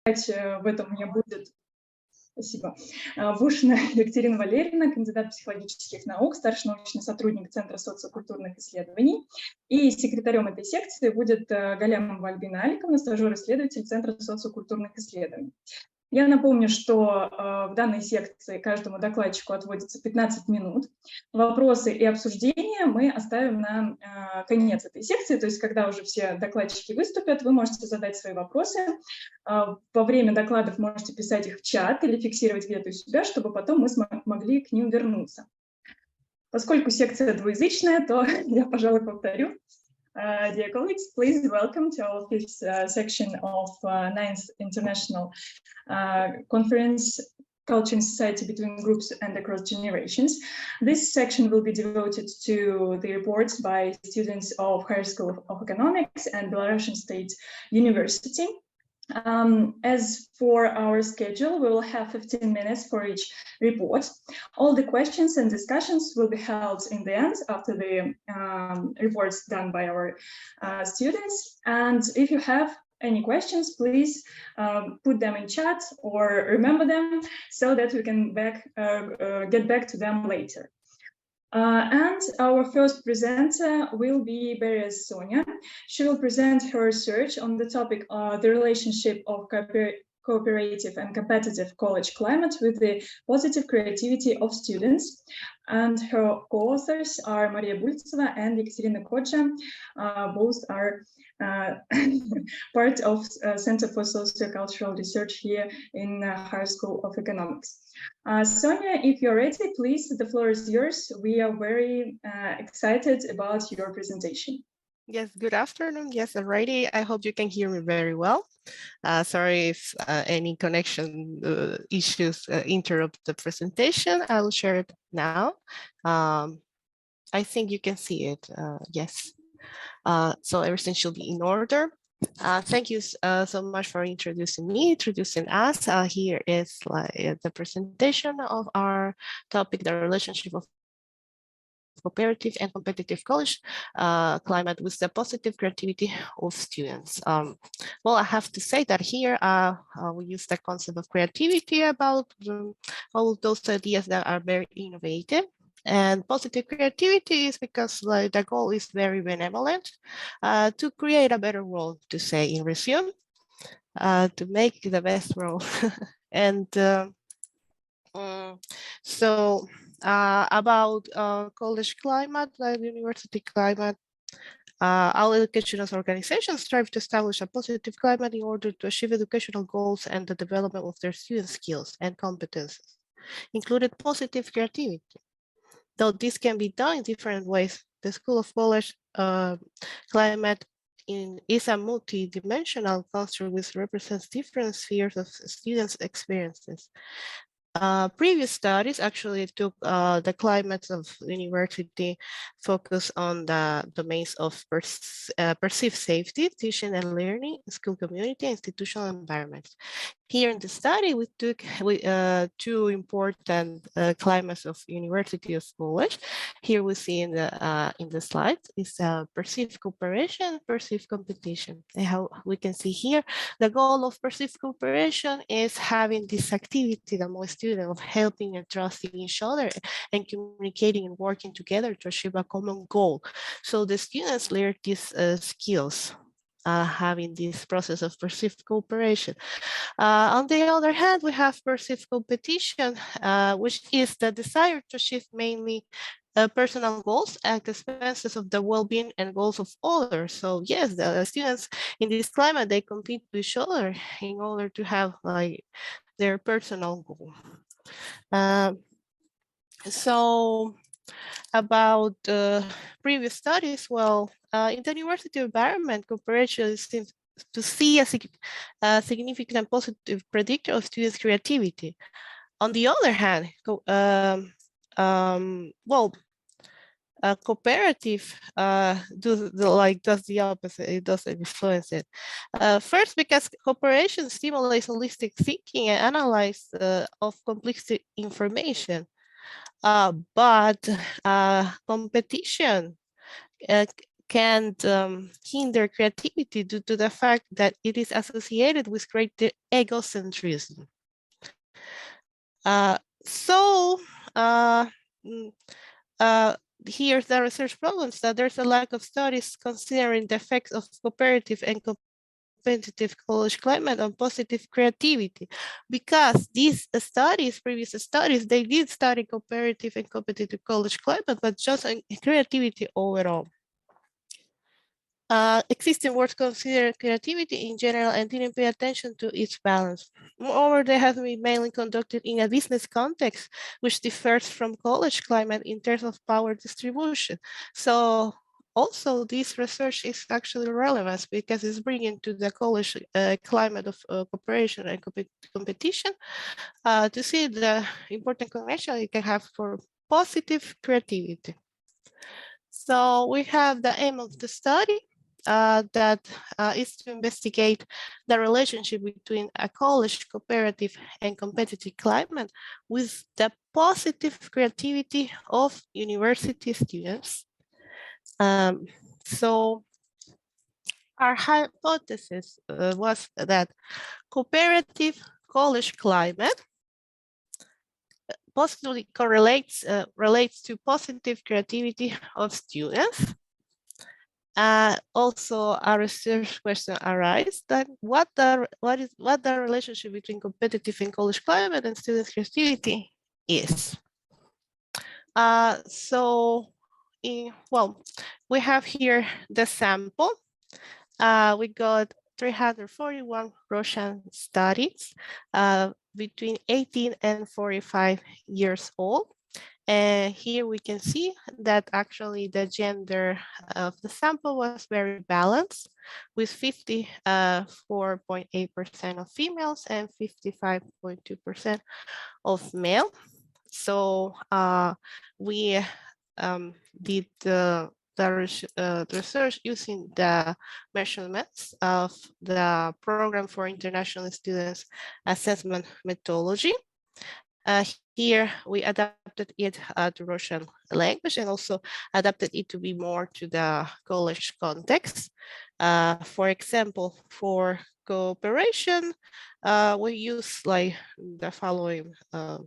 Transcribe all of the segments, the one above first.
В этом у меня будет, спасибо, Вушина Екатерина Валерьевна, кандидат психологических наук, старший научный сотрудник Центра социокультурных исследований. И секретарем этой секции будет Галлямова А.А, стажер-исследователь Центра социокультурных исследований. Я напомню, что в данной секции каждому докладчику отводится 15 минут. Вопросы и обсуждения мы оставим на конец этой секции, то есть когда уже все докладчики выступят, вы можете задать свои вопросы. Во время докладов можете писать их в чат или фиксировать где-то у себя, чтобы потом мы могли к ним вернуться. Поскольку секция двуязычная, то я, пожалуй, повторю. Dear colleagues, please welcome to our fifth section of 9th International Conference, Culture and Society Between Groups and Across Generations. This section will be devoted to the reports by students of Higher School of Economics and Belarusian State University. As for our schedule, we will have 15 minutes for each report. All the questions and discussions will be held in the end after the reports done by our students. And if you have any questions, please put them in chat or remember them so that we can get back to them later. And our first presenter will be Berrios Sonia. She will present her research on the topic the relationship of cooperative and competitive college climate with the positive creativity of students. And her co-authors are Maria Bульцева and Coджa. Both are part of Center for Sociocultural Research here in Higher School of Economics. Sonia, if you're ready, please, the floor is yours. We are very excited about your presentation. Yes, good afternoon. Yes, already. I hope you can hear me very well. Sorry if any connection issues interrupt the presentation. I'll share it now. I think you can see it. Yes. So everything should be in order. Thank you so much for introducing us. Here is the presentation of our topic, the relationship of cooperative and competitive college climate with the positive creativity of students. Well, I have to say that here we use the concept of creativity about all those ideas that are very innovative. And positive creativity is because the goal is very benevolent to create a better world, to say in resume, to make the best world. And so about college climate, university climate, all educational organizations strive to establish a positive climate in order to achieve educational goals and the development of their student skills and competences, including positive creativity. Though this can be done in different ways, the School of College climate is a multi-dimensional construct which represents different spheres of students' experiences. Previous studies actually took the climates of university focus on the domains of perceived safety, teaching and learning, school community, institutional environments. Here in the study, we took two important climates of university of college. Here we see in the slide is perceived cooperation, perceived competition. And how we can see here, the goal of perceived cooperation is having this activity among students of helping and trusting each other and communicating and working together to achieve a common goal. So the students learn these skills. Having this process of perceived cooperation. On the other hand, we have perceived competition, which is the desire to achieve mainly personal goals at the expenses of the well-being and goals of others. So yes, the students in this climate, they compete with each other in order to have their personal goal. So about previous studies, well, in the university environment, cooperation seems to see a significant positive predictor of students' creativity. On the other hand, cooperative does the opposite. It doesn't influence it. First, because cooperation stimulates holistic thinking and analysis of complex information. But competition can hinder creativity due to the fact that it is associated with greater egocentrism. Here's the research problems, that there's a lack of studies considering the effects of cooperative and competitive college climate on positive creativity, because these studies, previous studies, they did study cooperative and competitive college climate, but just on creativity overall. Existing works consider creativity in general and didn't pay attention to its balance. Moreover, they have been mainly conducted in a business context, which differs from college climate in terms of power distribution. So also this research is actually relevant because it's bringing to the college climate of cooperation and competition to see the important connection it can have for positive creativity. So we have the aim of the study that is to investigate the relationship between a college cooperative and competitive climate with the positive creativity of university students. So our hypothesis was that cooperative college climate positively relates to positive creativity of students. Also, a research question arises that what the relationship between competitive and college climate and students' creativity is. We have here the sample. We got 341 Russian studies between 18 and 45 years old. And here we can see that actually the gender of the sample was very balanced, with 54.8% of females and 55.2% of male. So we did the research using the measurements of the Program for International Students Assessment Methodology. Here we adapted it to Russian language and also adapted it to be more to the college context. For example, for cooperation, we use like the following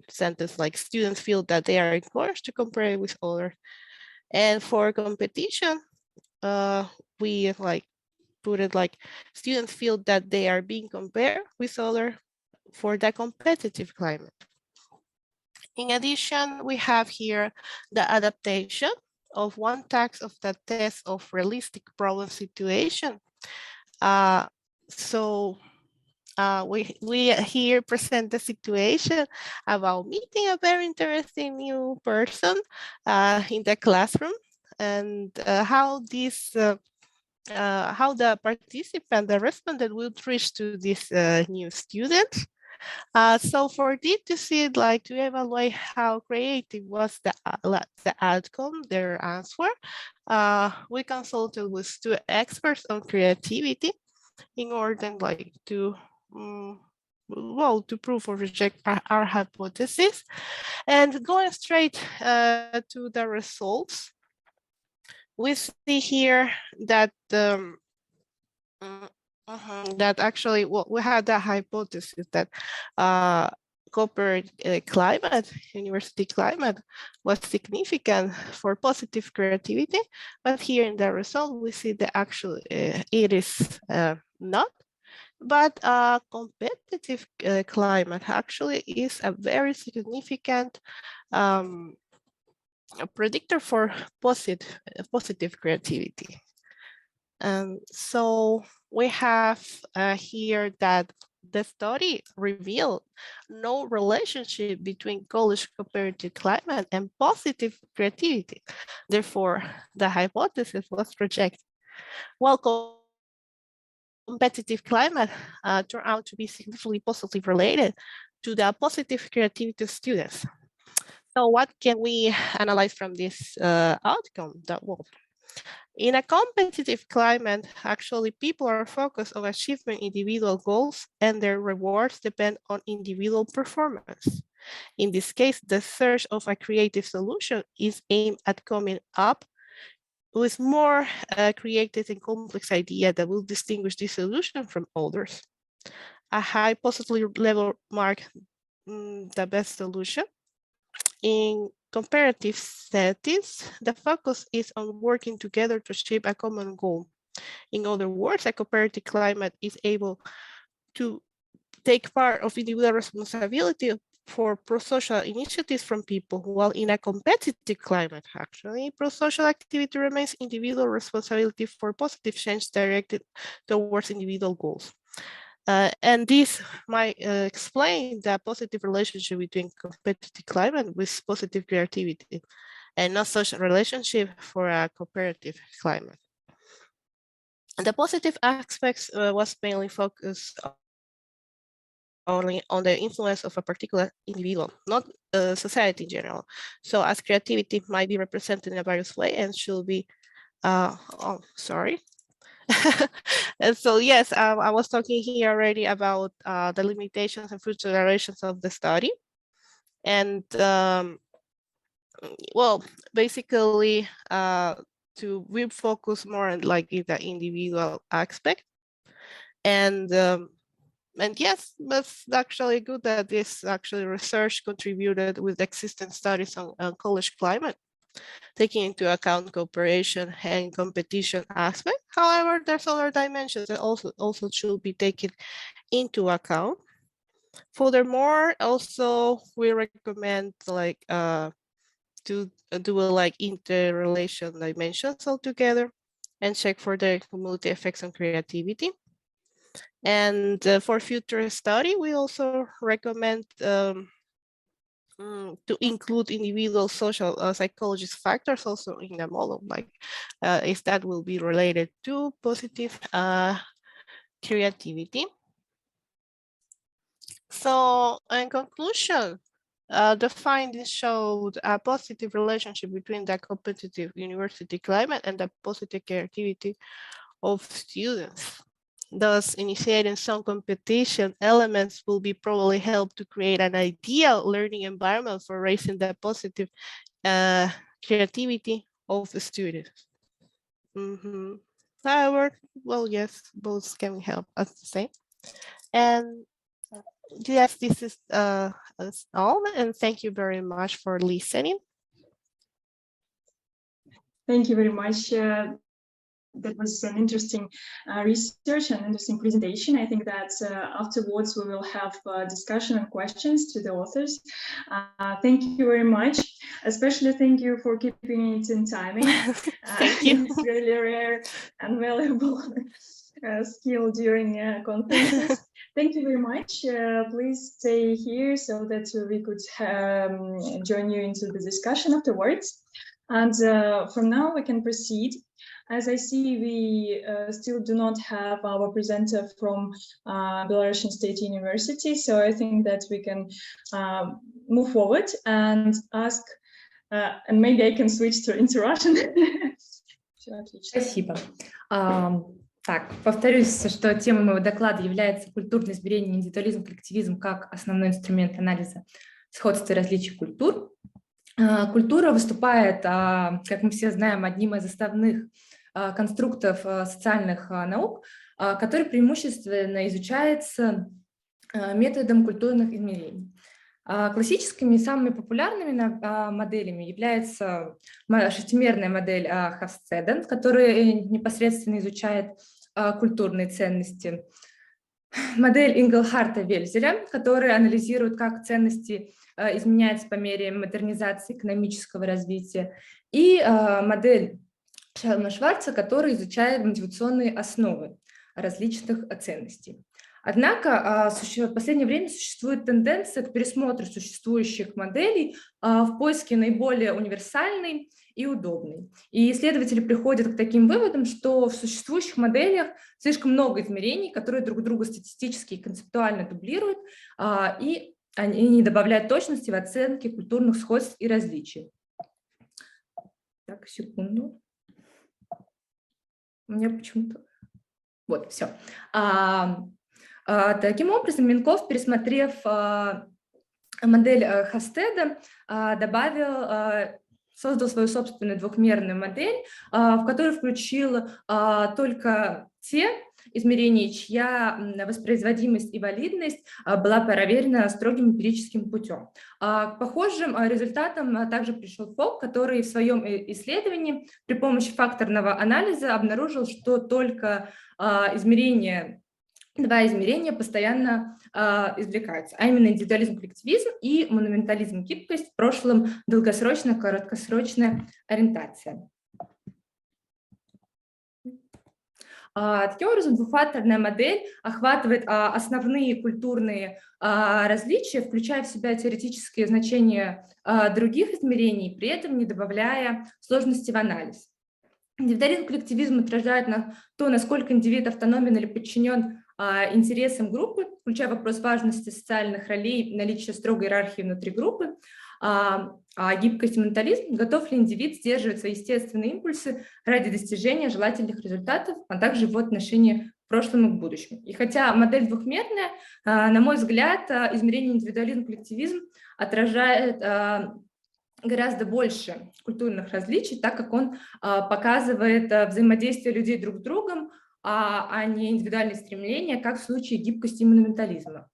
sentence, like students feel that they are encouraged to compare with others. And for competition, we like put it like students feel that they are being compared with others for the competitive climate. In addition, we have here the adaptation of one task of the test of realistic problem situation. We here present the situation about meeting a very interesting new person in the classroom, and how the participant, the respondent, will reach to this new student. So for this to see, like to evaluate how creative was the outcome, their answer, we consulted with two experts on creativity in order like to prove or reject our hypothesis. And going straight to the results, we see here that that actually, we had the hypothesis that corporate climate, university climate, was significant for positive creativity, but here in the result we see that actually it is not. But competitive climate actually is a very significant predictor for positive creativity. So we have here that the study revealed no relationship between college cooperative climate and positive creativity. Therefore, the hypothesis was rejected. While competitive climate turned out to be significantly positively related to the positive creativity of students. So what can we analyze from this outcome? In a competitive climate, actually, people are focused on achieving individual goals, and their rewards depend on individual performance. In this case, the search of a creative solution is aimed at coming up with more creative and complex idea that will distinguish this solution from others. A high positive level mark the best solution. In comparative settings, the focus is on working together to achieve a common goal. In other words, a cooperative climate is able to take part of individual responsibility for pro-social initiatives from people, while in a competitive climate, actually, pro-social activity remains individual responsibility for positive change directed towards individual goals. And this might explain the positive relationship between competitive climate with positive creativity, and not such a relationship for a cooperative climate. And the positive aspects was mainly focused only on the influence of a particular individual, not society in general. So as creativity might be represented in a various way and should be, And so, yes, I was talking here already about the limitations and future generations of the study. And well, basically, we focus more on like in the individual aspect. And yes, that's actually good that this actually research contributed with existing studies on college climate, taking into account cooperation and competition aspect. However, there's other dimensions that also should be taken into account. Furthermore, also we recommend like to do like interrelation dimensions altogether and check for the cumulative effects on creativity. And for future study, we also recommend to include individual social psychologist factors also in the model, like if that will be related to positive creativity. So in conclusion, the findings showed a positive relationship between the competitive university climate and the positive creativity of students. Thus, initiating some competition elements will be probably help to create an ideal learning environment for raising the positive creativity of the students. However, well, yes, both can help us the same. And yes, this is all, and thank you very much for listening. Thank you very much. That was an interesting research and interesting presentation. I think that afterwards we will have discussion and questions to the authors. Thank you very much. Especially thank you for keeping it in timing. Thank you. It's really rare and valuable skill during conferences. Thank you very much. Please stay here so that we could join you into the discussion afterwards. And from now we can proceed. As I see, we still do not have our presenter from Belarusian State University, so I think that we can move forward and ask, and maybe I can switch into Russian. Спасибо. Так, повторюсь, что темой моего доклада является культурное измерение, индивидуализм-коллективизм как основной инструмент анализа сходств и различий культур. Культура выступает, как мы все знаем, одним из основных конструктов социальных наук, который преимущественно изучается методом культурных измерений. Классическими самыми популярными моделями является шестимерная модель Хасседен, которая непосредственно изучает культурные ценности, модель Инглхарта-Вельзеля, которая анализирует, как ценности изменяются по мере модернизации экономического развития, и модель Шварца, который изучает мотивационные основы различных ценностей. Однако в последнее время существует тенденция к пересмотру существующих моделей в поиске наиболее универсальной и удобной. И исследователи приходят к таким выводам, что в существующих моделях слишком много измерений, которые друг друга статистически и концептуально дублируют, и они не добавляют точности в оценке культурных сходств и различий. Так, секунду. У меня почему-то... Вот, все. Таким образом, Минков, пересмотрев модель Хастеда, добавил создал свою собственную двухмерную модель, в которую включил только те измерений, чья воспроизводимость и валидность была проверена строгим эмпирическим путем. К похожим результатам также пришел Фок, который в своем исследовании при помощи факторного анализа обнаружил, что только два измерения постоянно извлекаются, а именно индивидуализм-коллективизм и монументализм-гибкость, в прошлом долгосрочная, краткосрочная ориентация. Таким образом, двухфакторная модель охватывает основные культурные различия, включая в себя теоретические значения других измерений, при этом не добавляя сложности в анализ. Индивидуализм-коллективизм отражает то, насколько индивид автономен или подчинен интересам группы, включая вопрос важности социальных ролей, наличие строгой иерархии внутри группы, гибкость и ментализм, готов ли индивид сдерживать свои естественные импульсы ради достижения желательных результатов, а также в отношении к прошлому и к будущему. И хотя модель двухмерная, на мой взгляд, измерение индивидуализм-коллективизм отражает гораздо больше культурных различий, так как он показывает взаимодействие людей друг с другом, а не индивидуальные стремления, как в случае гибкости и монументализма.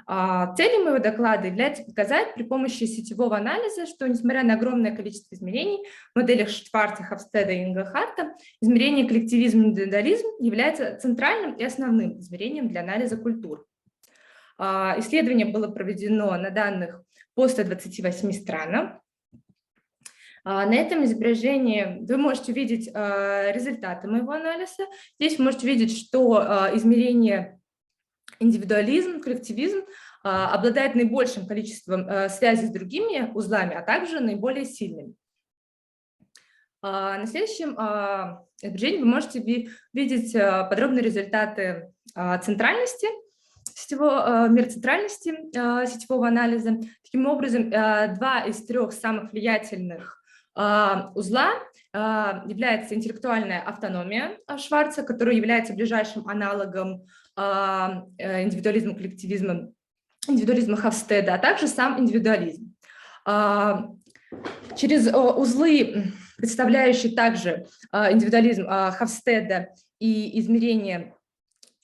Целью моего доклада является показать при помощи сетевого анализа, что, несмотря на огромное количество измерений в моделях Шварца, Хофстеда и Инглхарта, измерение коллективизм и индивидуализм является центральным и основным измерением для анализа культур. Исследование было проведено на данных по 128 странам. На этом изображении вы можете видеть результаты моего анализа. Здесь вы можете видеть, что измерение индивидуализм, коллективизм обладает наибольшим количеством связей с другими узлами, а также наиболее сильными. На следующем изображении вы можете видеть подробные результаты центральности, мер центральности сетевого анализа. Таким образом, 2 из 3 самых влиятельных узла является интеллектуальная автономия Шварца, которая является ближайшим аналогом индивидуализма-коллективизма, индивидуализма Хофстеда, а также сам индивидуализм. Через узлы, представляющие также индивидуализм Хофстеда и измерение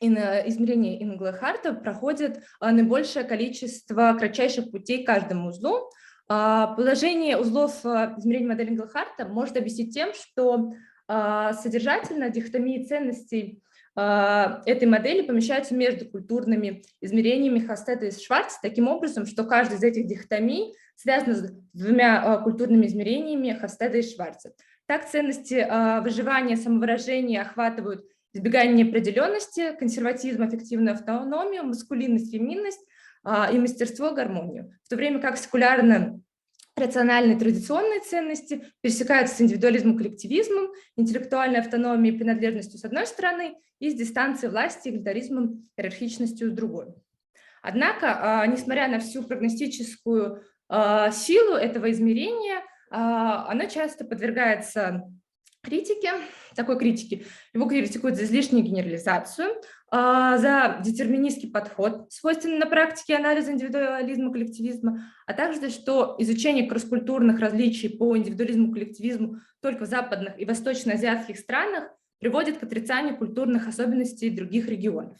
Инглхарта, проходит наибольшее количество кратчайших путей к каждому узлу. Положение узлов измерения модели Инглхарта может объяснить тем, что содержательно дихотомии ценностей этой модели помещаются между культурными измерениями Хофстеда и Шварца, таким образом, что каждая из этих дихотомий связана с 2 культурными измерениями Хофстеда и Шварца. Так, ценности выживания, самовыражения охватывают избегание неопределенности, консерватизм, аффективную автономию, маскулинность, феминность и мастерство, гармонию, в то время как рациональные традиционные ценности пересекаются с индивидуализмом, коллективизмом, интеллектуальной автономией и принадлежностью с одной стороны и с дистанцией власти, эгалитаризмом, иерархичностью с другой. Однако, несмотря на всю прогностическую силу этого измерения, оно часто подвергается такой критике. Его критикуют за излишнюю генерализацию, за детерминистский подход, свойственный на практике анализа индивидуализма, коллективизма, а также, что изучение кросскультурных различий по индивидуализму, коллективизму только в западных и восточноазиатских странах приводит к отрицанию культурных особенностей других регионов.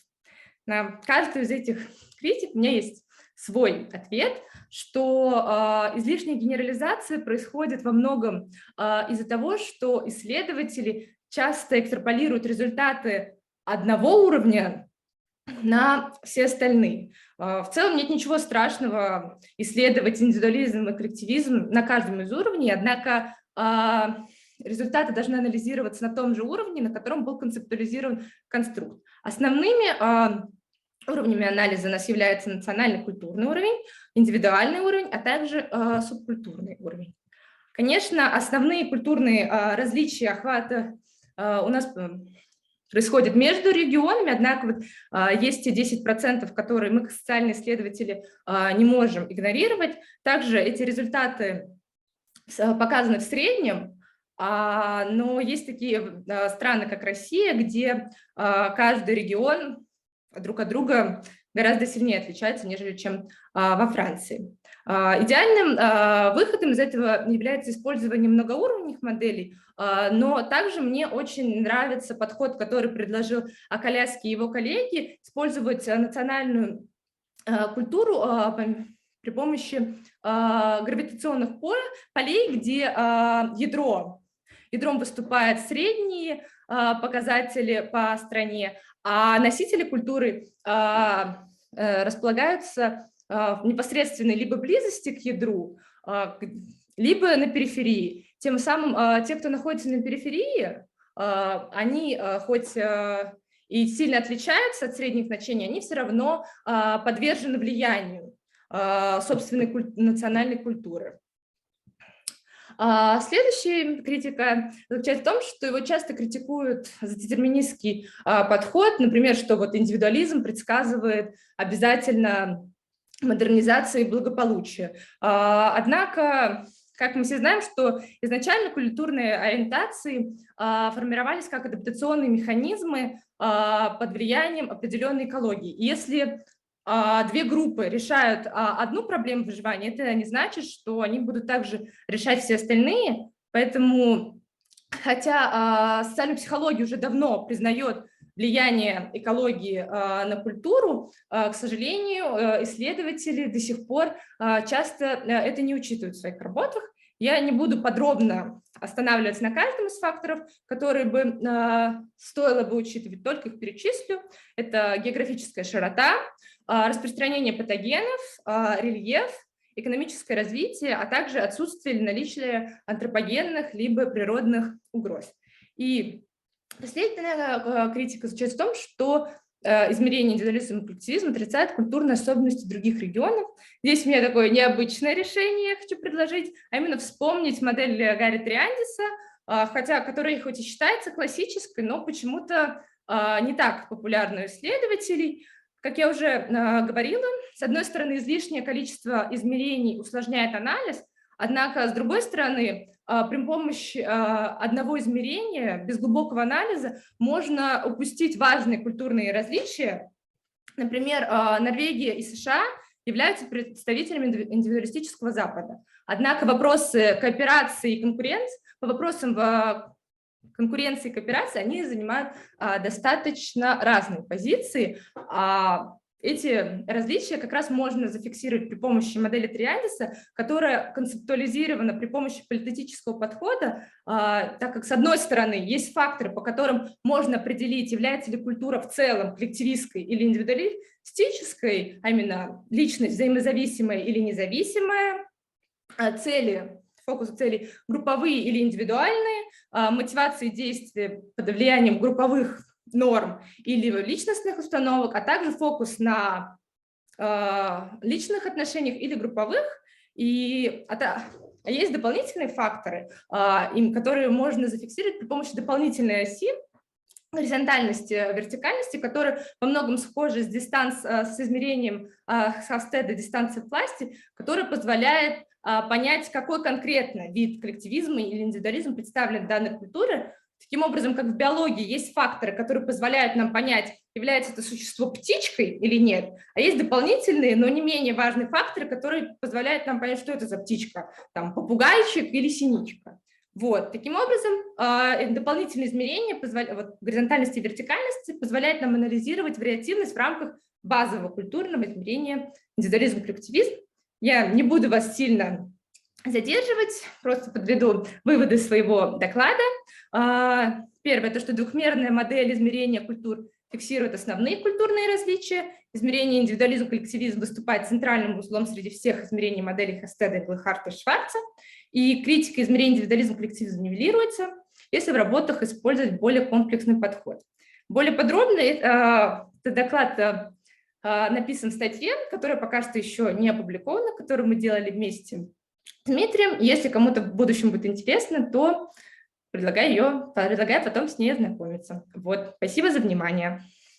На каждую из этих критик у меня есть свой ответ, что излишняя генерализация происходит во многом из-за того, что исследователи часто экстраполируют результаты одного уровня на все остальные. В целом нет ничего страшного исследовать индивидуализм и коллективизм на каждом из уровней, однако результаты должны анализироваться на том же уровне, на котором был концептуализирован конструкт. Основными уровнями анализа у нас является национальный культурный уровень, индивидуальный уровень, а также субкультурный уровень. Конечно, основные культурные различия охвата у нас происходят между регионами, однако есть те 10%, которые мы, как социальные исследователи, не можем игнорировать. Также эти результаты показаны в среднем, но есть такие страны, как Россия, где каждый регион друг от друга гораздо сильнее отличается, нежели чем во Франции. Идеальным выходом из этого является использование многоуровневых моделей, но также мне очень нравится подход, который предложил Callejas и его коллеги, использовать национальную культуру при помощи гравитационных полей, где ядром выступают средние показатели по стране, а носители культуры располагаются в непосредственной либо близости к ядру, либо на периферии. Тем самым те, кто находится на периферии, они хоть и сильно отличаются от средних значений, они все равно подвержены влиянию собственной национальной культуры. Следующая критика заключается в том, что его часто критикуют за детерминистский подход, например, что вот индивидуализм предсказывает обязательно модернизацию и благополучие. Однако, как мы все знаем, что изначально культурные ориентации формировались как адаптационные механизмы под влиянием определенной экологии. И если две группы решают одну проблему выживания, это не значит, что они будут также решать все остальные. Поэтому, хотя социальная психология уже давно признает влияние экологии на культуру, к сожалению, исследователи до сих пор часто это не учитывают в своих работах. Я не буду подробно останавливаться на каждом из факторов, которые бы стоило бы учитывать, только их перечислю. Это географическая широта, распространение патогенов, рельеф, экономическое развитие, а также отсутствие или наличие антропогенных либо природных угроз. И последняя критика заключается в том, что измерение индивидуализм-коллективизм отрицает культурные особенности других регионов. Здесь у меня такое необычное решение я хочу предложить, а именно вспомнить модель Гарри Триандиса, которая хоть и считается классической, но почему-то не так популярна у исследователей. Как я уже говорила, с одной стороны, излишнее количество измерений усложняет анализ, однако, с другой стороны, при помощи одного измерения, без глубокого анализа, можно упустить важные культурные различия. Например, Норвегия и США являются представителями индивидуалистического Запада. Однако вопросы кооперации и конкуренции, по вопросам конкуренции и кооперации, они занимают достаточно разные позиции. Эти различия как раз можно зафиксировать при помощи модели Триандиса, которая концептуализирована при помощи политического подхода, так как, с одной стороны, есть факторы, по которым можно определить, является ли культура в целом коллективистской или индивидуалистической, а именно личность взаимозависимая или независимая, фокус целей групповые или индивидуальные, мотивации действия под влиянием групповых норм или личностных установок, а также фокус на личных отношениях или групповых. А есть дополнительные факторы, которые можно зафиксировать при помощи дополнительной оси горизонтальности, вертикальности, которые во многом схожи с измерением Хавстеда дистанции власти, которая позволяет понять, какой конкретно вид коллективизма или индивидуализма представлен в данной культуре. Таким образом, как в биологии есть факторы, которые позволяют нам понять, является это существо птичкой или нет, а есть дополнительные, но не менее важные факторы, которые позволяют нам понять, что это за птичка, там, попугайчик или синичка. Вот. Таким образом, дополнительные измерения горизонтальности и вертикальности позволяют нам анализировать вариативность в рамках базового культурного измерения индивидуализм-коллективизм. Я не буду вас сильно задерживать, просто подведу выводы своего доклада. Первое, то, что двухмерная модель измерения культур фиксирует основные культурные различия. Измерение индивидуализм-коллективизм выступает центральным узлом среди всех измерений моделей Хастеда, Глэхарта и Шварца. И критика измерения индивидуализм-коллективизм нивелируется, если в работах использовать более комплексный подход. Более подробно этот доклад написан в статье, которая пока что еще не опубликована, которую мы делали вместе с Дмитрием. Если кому-то в будущем будет интересно, то предлагаю потом с ней ознакомиться. Вот. Спасибо за внимание.